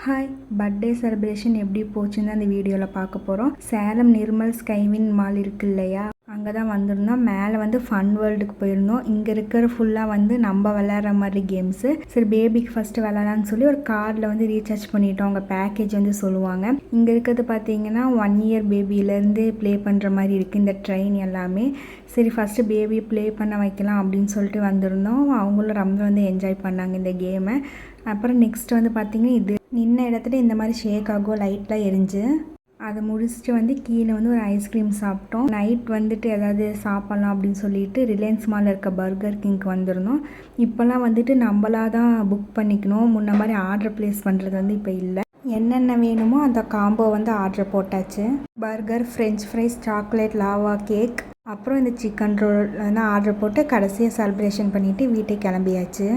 Hi, birthday celebration எப்படி போச்சுன்னு அந்த வீடியோவில் பார்க்க போகிறோம். சேலம் நிர்மல் ஸ்கைவின் மால் இருக்கு இல்லையா, அங்கே தான் வந்திருந்தோம். மேலே வந்து ஃபன் வேர்ல்டுக்கு போயிருந்தோம். இங்கே இருக்கிற ஃபுல்லாக வந்து நம்ம விளையாடுற மாதிரி கேம்ஸு. சரி, பேபிக்கு ஃபஸ்ட்டு விளையாடலான்னு சொல்லி ஒரு கார்டில் வந்து ரீசார்ஜ் பண்ணிட்டோம். அவங்க பேக்கேஜ் வந்து சொல்லுவாங்க. இங்கே இருக்கிறது பார்த்தீங்கன்னா 1 இயர் பேபியிலேருந்து ப்ளே பண்ணுற மாதிரி இருக்குது இந்த ட்ரெயின் எல்லாமே. சரி, ஃபஸ்ட்டு பேபி ப்ளே பண்ண வைக்கலாம் அப்படின்னு சொல்லிட்டு வந்திருந்தோம். அவங்களும் ரொம்ப வந்து என்ஜாய் பண்ணாங்க இந்த கேமை. அப்புறம் நெக்ஸ்ட் வந்து பார்த்திங்கன்னா, இது நின்ன இடத்துல இந்த மாதிரி ஷேக் ஆகும், லைட்லாம் எரிஞ்சு. அதை முடிச்சுட்டு வந்து கீழே வந்து ஒரு ஐஸ்கிரீம் சாப்பிட்டோம். நைட் வந்துட்டு ஏதாவது சாப்பிட்லாம் அப்படின்னு சொல்லிட்டு ரிலையன்ஸ் மாலில் இருக்க பர்கர் கிங்க்கு வந்திருந்தோம். இப்போல்லாம் வந்துட்டு நம்மளாக தான் புக் பண்ணிக்கணும். முன்ன மாதிரி ஆர்டர் ப்ளேஸ் பண்ணுறது வந்து இப்போ இல்லை. என்னென்ன வேணுமோ அந்த காம்போ வந்து ஆர்டர் போட்டாச்சு. Burger, French fries, chocolate lava cake, அப்புறம் இந்த சிக்கன் ரோல் வந்து ஆர்டர் போட்டு கடைசியாக செலிப்ரேஷன் பண்ணிவிட்டு வீட்டுக்கு கிளம்பியாச்சு.